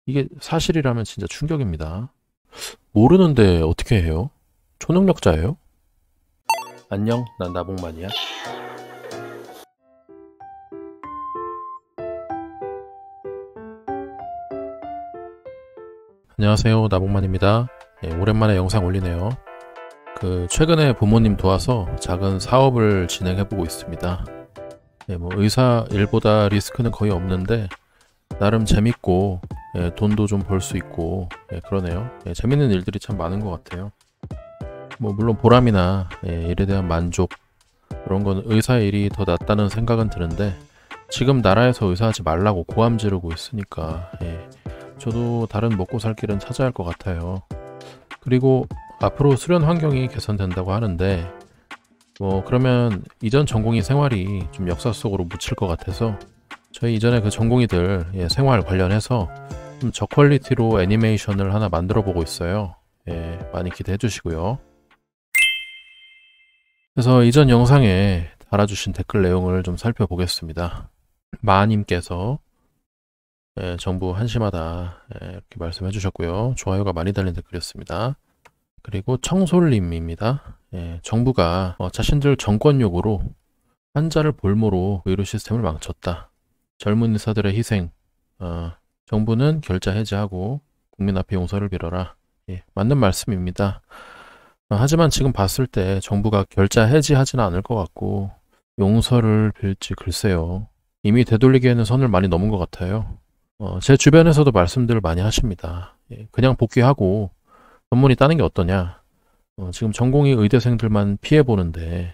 이게 사실이라면 진짜 충격입니다. 모르는데 어떻게 해요? 초능력자예요? 안녕, 난 나봉만이야. 안녕하세요, 나봉만입니다. 오랜만에 영상 올리네요. 최근에 부모님 도와서 작은 사업을 진행해보고 있습니다. 의사 일보다 리스크는 거의 없는데 나름 재밌고 돈도 좀 벌 수 있고 그러네요. 재밌는 일들이 참 많은 것 같아요. 물론 보람이나 일에 대한 만족 그런 건 의사의 일이 더 낫다는 생각은 드는데 지금 나라에서 의사하지 말라고 고함 지르고 있으니까 저도 다른 먹고 살 길은 찾아야 할 것 같아요. 그리고 앞으로 수련 환경이 개선된다고 하는데 그러면 이전 전공의 생활이 좀 역사 속으로 묻힐 것 같아서 저희 이전에 그 전공의들 생활 관련해서 좀 저퀄리티로 애니메이션을 하나 만들어 보고 있어요. 많이 기대해 주시고요. 그래서 이전 영상에 달아주신 댓글 내용을 좀 살펴보겠습니다. 마님께서 정부 한심하다 이렇게 말씀해 주셨고요. 좋아요가 많이 달린 댓글이었습니다. 그리고 청솔님입니다. 정부가 자신들 정권 요구로 환자를 볼모로 의료 시스템을 망쳤다. 젊은 의사들의 희생, 정부는 결자 해지하고 국민 앞에 용서를 빌어라. 맞는 말씀입니다. 하지만 지금 봤을 때 정부가 결자 해지하지는 않을 것 같고 용서를 빌지 글쎄요. 이미 되돌리기에는 선을 많이 넘은 것 같아요. 제 주변에서도 말씀들을 많이 하십니다. 그냥 복귀하고 전문의 따는 게 어떠냐. 지금 전공의 의대생들만 피해보는데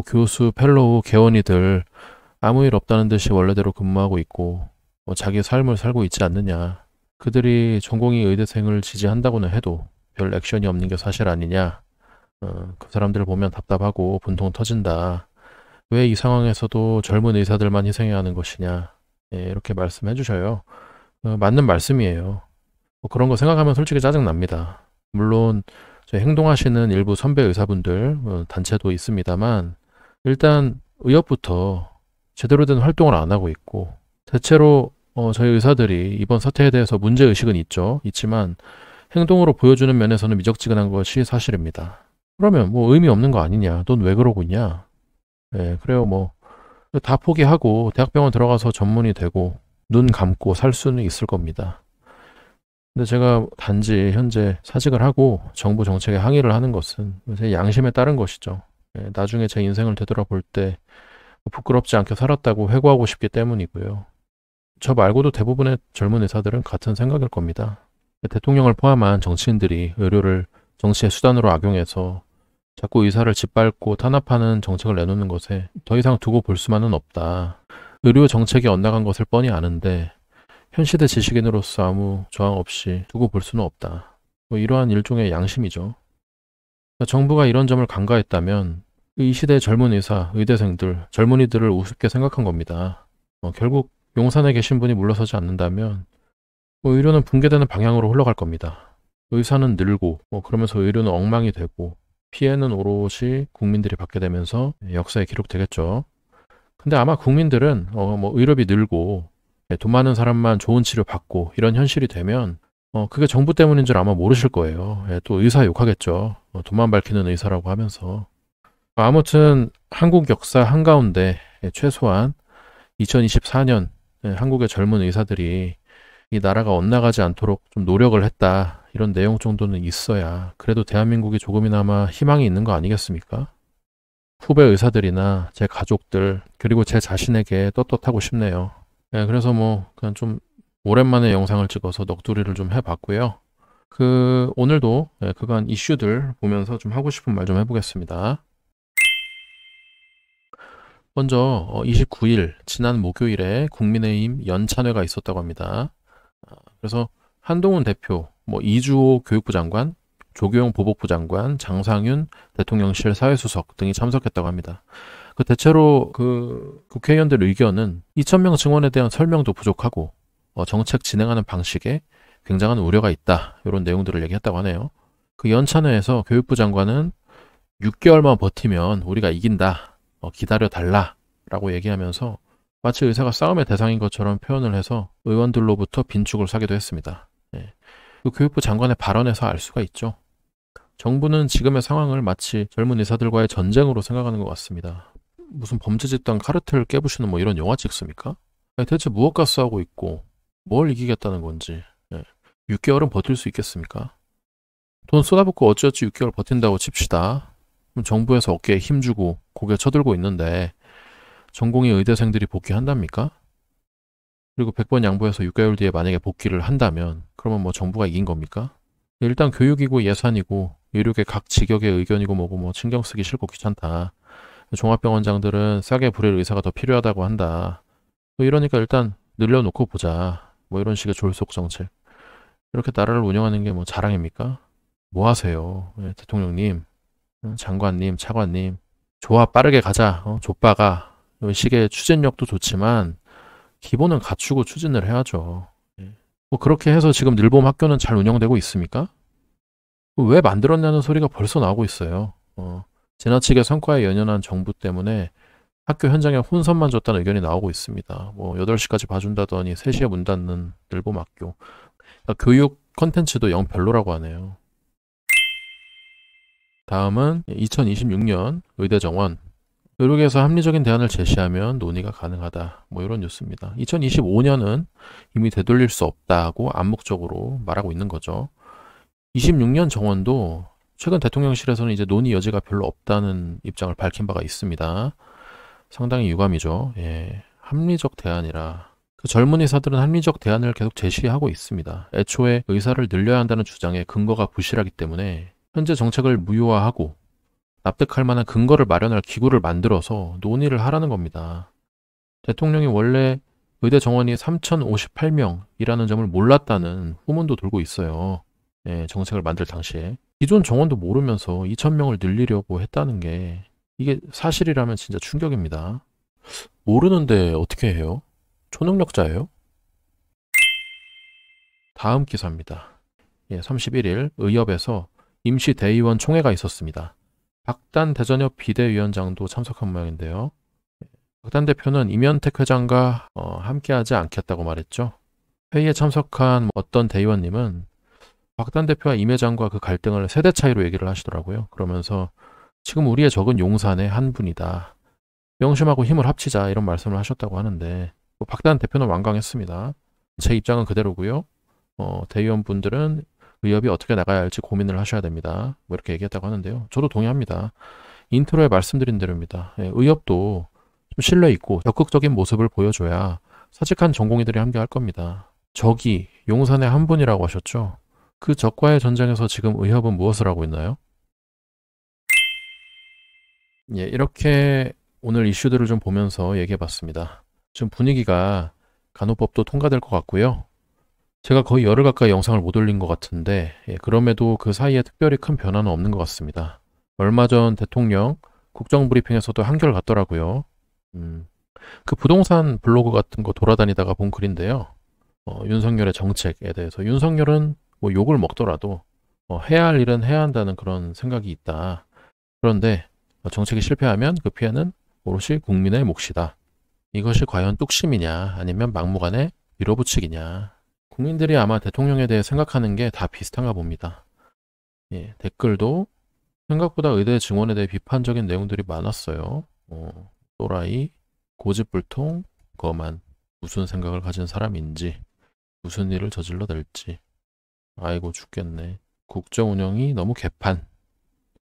교수, 펠로우, 개원이들 아무 일 없다는 듯이 원래대로 근무하고 있고 자기 삶을 살고 있지 않느냐. 그들이 전공의 의대생을 지지한다고는 해도 별 액션이 없는 게 사실 아니냐. 그 사람들 보면 답답하고 분통 터진다. 왜 이 상황에서도 젊은 의사들만 희생해야 하는 것이냐. 이렇게 말씀해 주셔요. 맞는 말씀이에요. 그런 거 생각하면 솔직히 짜증납니다. 물론 행동하시는 일부 선배 의사분들 단체도 있습니다만 일단 의협부터 제대로 된 활동을 안 하고 있고 대체로 저희 의사들이 이번 사태에 대해서 문제의식은 있지만 행동으로 보여주는 면에서는 미적지근한 것이 사실입니다. 그러면 의미 없는 거 아니냐. 넌 왜 그러고 있냐. 그래요. 다 포기하고 대학병원 들어가서 전문의 되고 눈 감고 살 수는 있을 겁니다. 근데 제가 단지 현재 사직을 하고 정부 정책에 항의를 하는 것은 제 양심에 따른 것이죠. 나중에 제 인생을 되돌아볼 때 부끄럽지 않게 살았다고 회고하고 싶기 때문이고요. 저 말고도 대부분의 젊은 의사들은 같은 생각일 겁니다. 대통령을 포함한 정치인들이 의료를 정치의 수단으로 악용해서 자꾸 의사를 짓밟고 탄압하는 정책을 내놓는 것에 더 이상 두고 볼 수만은 없다. 의료 정책이 엇나간 것을 뻔히 아는데 현 시대 지식인으로서 아무 저항 없이 두고 볼 수는 없다. 이러한 일종의 양심이죠. 정부가 이런 점을 간과했다면 이 시대의 젊은 의사, 의대생들, 젊은이들을 우습게 생각한 겁니다. 결국 용산에 계신 분이 물러서지 않는다면 의료는 붕괴되는 방향으로 흘러갈 겁니다. 의사는 늘고 그러면서 의료는 엉망이 되고 피해는 오롯이 국민들이 받게 되면서 역사에 기록되겠죠. 근데 아마 국민들은 의료비 늘고 돈 많은 사람만 좋은 치료 받고 이런 현실이 되면 그게 정부 때문인 줄 아마 모르실 거예요. 또 의사 욕하겠죠. 돈만 밝히는 의사라고 하면서. 아무튼 한국 역사 한가운데 최소한 2024년 한국의 젊은 의사들이 이 나라가 엇나가지 않도록 좀 노력을 했다. 이런 내용 정도는 있어야 그래도 대한민국이 조금이나마 희망이 있는 거 아니겠습니까? 후배 의사들이나 제 가족들 그리고 제 자신에게 떳떳하고 싶네요. 그래서 그냥 좀 오랜만에 영상을 찍어서 넋두리를 좀 해봤고요. 오늘도 그간 이슈들 보면서 좀 하고 싶은 말 좀 해보겠습니다. 먼저 29일 지난 목요일에 국민의힘 연찬회가 있었다고 합니다. 그래서 한동훈 대표, 이주호 교육부 장관, 조교용 보복부 장관, 장상윤 대통령실 사회수석 등이 참석했다고 합니다. 대체로 국회의원들 의견은 2,000명 증원에 대한 설명도 부족하고 정책 진행하는 방식에 굉장한 우려가 있다. 이런 내용들을 얘기했다고 하네요. 연찬회에서 교육부 장관은 6개월만 버티면 우리가 이긴다. 기다려달라. 라고 얘기하면서 마치 의사가 싸움의 대상인 것처럼 표현을 해서 의원들로부터 빈축을 사기도 했습니다. 그 교육부 장관의 발언에서 알 수가 있죠. 정부는 지금의 상황을 마치 젊은 의사들과의 전쟁으로 생각하는 것 같습니다. 무슨 범죄 집단 카르텔을 깨부시는 뭐 이런 영화 찍습니까? 아니, 대체 무엇과 싸우고 있고 뭘 이기겠다는 건지. 6개월은 버틸 수 있겠습니까? 돈 쏟아붓고 어찌어찌 6개월 버틴다고 칩시다. 그럼 정부에서 어깨에 힘주고 고개 쳐들고 있는데 전공의 의대생들이 복귀한답니까? 그리고 100번 양보해서 6개월 뒤에 만약에 복귀를 한다면 그러면 뭐 정부가 이긴 겁니까? 일단 교육이고 예산이고 의료계 각 직역의 의견이고 뭐고 뭐 신경 쓰기 싫고 귀찮다. 종합병원장들은 싸게 부릴 의사가 더 필요하다고 한다. 뭐 이러니까 일단 늘려놓고 보자. 뭐 이런 식의 졸속 정책. 이렇게 나라를 운영하는 게 뭐 자랑입니까? 뭐 하세요? 대통령님, 장관님, 차관님. 좋아, 빠르게 가자. 좆바가. 이런 식의 추진력도 좋지만 기본은 갖추고 추진을 해야죠. 뭐 그렇게 해서 지금 늘봄 학교는 잘 운영되고 있습니까? 왜 만들었냐는 소리가 벌써 나오고 있어요. 지나치게 성과에 연연한 정부 때문에 학교 현장에 혼선만 줬다는 의견이 나오고 있습니다. 뭐 8시까지 봐준다더니 3시에 문 닫는 늘봄 학교. 그러니까 교육 컨텐츠도 영 별로라고 하네요. 다음은 2026년 의대 정원. 의료계에서 합리적인 대안을 제시하면 논의가 가능하다. 뭐 이런 뉴스입니다. 2025년은 이미 되돌릴 수 없다고 암묵적으로 말하고 있는 거죠. 26년 정원도 최근 대통령실에서는 이제 논의 여지가 별로 없다는 입장을 밝힌 바가 있습니다. 상당히 유감이죠. 합리적 대안이라. 그 젊은 의사들은 합리적 대안을 계속 제시하고 있습니다. 애초에 의사를 늘려야 한다는 주장에 근거가 부실하기 때문에 현재 정책을 무효화하고 납득할 만한 근거를 마련할 기구를 만들어서 논의를 하라는 겁니다. 대통령이 원래 의대 정원이 3,058명이라는 점을 몰랐다는 후문도 돌고 있어요. 정책을 만들 당시에. 기존 정원도 모르면서 2,000명을 늘리려고 했다는 게 이게 사실이라면 진짜 충격입니다. 모르는데 어떻게 해요? 초능력자예요? 다음 기사입니다. 31일 의협에서 임시 대의원 총회가 있었습니다. 박단 대전협 비대위원장도 참석한 모양인데요. 박단 대표는 임현택 회장과 함께하지 않겠다고 말했죠. 회의에 참석한 어떤 대의원님은 박단 대표와 임 회장과 그 갈등을 세대 차이로 얘기를 하시더라고요. 그러면서 지금 우리의 적은 용산의 한 분이다. 명심하고 힘을 합치자 이런 말씀을 하셨다고 하는데 박단 대표는 완강했습니다. 제 입장은 그대로고요. 대의원분들은 의협이 어떻게 나가야 할지 고민을 하셔야 됩니다. 뭐 이렇게 얘기했다고 하는데요. 저도 동의합니다. 인트로에 말씀드린 대로입니다. 의협도 좀 신뢰 있고 적극적인 모습을 보여줘야 사직한 전공의들이 함께 할 겁니다. 적이 용산의 한 분이라고 하셨죠. 그 적과의 전쟁에서 지금 의협은 무엇을 하고 있나요? 이렇게 오늘 이슈들을 좀 보면서 얘기해봤습니다. 지금 분위기가 간호법도 통과될 것 같고요. 제가 거의 열흘 가까이 영상을 못 올린 것 같은데 그럼에도 그 사이에 특별히 큰 변화는 없는 것 같습니다. 얼마 전 대통령 국정브리핑에서도 한결같더라고요. 그 부동산 블로그 같은 거 돌아다니다가 본 글인데요. 윤석열의 정책에 대해서 윤석열은 뭐 욕을 먹더라도 해야 할 일은 해야 한다는 그런 생각이 있다. 그런데 정책이 실패하면 그 피해는 오롯이 국민의 몫이다. 이것이 과연 뚝심이냐 아니면 막무가내 밀어붙이기냐. 국민들이 아마 대통령에 대해 생각하는 게 다 비슷한가 봅니다. 댓글도 생각보다 의대 증원에 대해 비판적인 내용들이 많았어요. 또라이, 고집불통, 거만, 무슨 생각을 가진 사람인지, 무슨 일을 저질러 댈지. 아이고 죽겠네. 국정 운영이 너무 개판.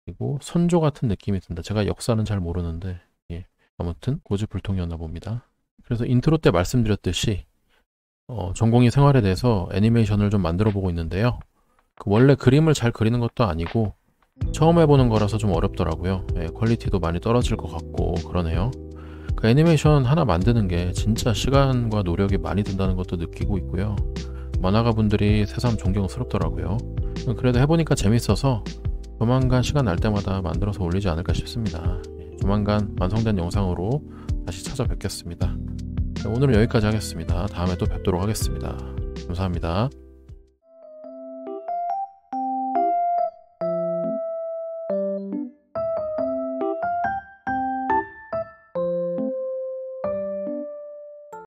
그리고 선조 같은 느낌이 든다. 제가 역사는 잘 모르는데 아무튼 고집불통이었나 봅니다. 그래서 인트로 때 말씀드렸듯이 전공의 생활에 대해서 애니메이션을 좀 만들어 보고 있는데요. 원래 그림을 잘 그리는 것도 아니고 처음 해보는 거라서 좀 어렵더라고요. 퀄리티도 많이 떨어질 것 같고 그러네요. 그 애니메이션 하나 만드는 게 진짜 시간과 노력이 많이 든다는 것도 느끼고 있고요. 만화가 분들이 새삼 존경스럽더라고요. 그래도 해보니까 재밌어서 조만간 시간 날 때마다 만들어서 올리지 않을까 싶습니다. 조만간 완성된 영상으로 다시 찾아뵙겠습니다. 오늘은 여기까지 하겠습니다. 다음에 또 뵙도록 하겠습니다. 감사합니다.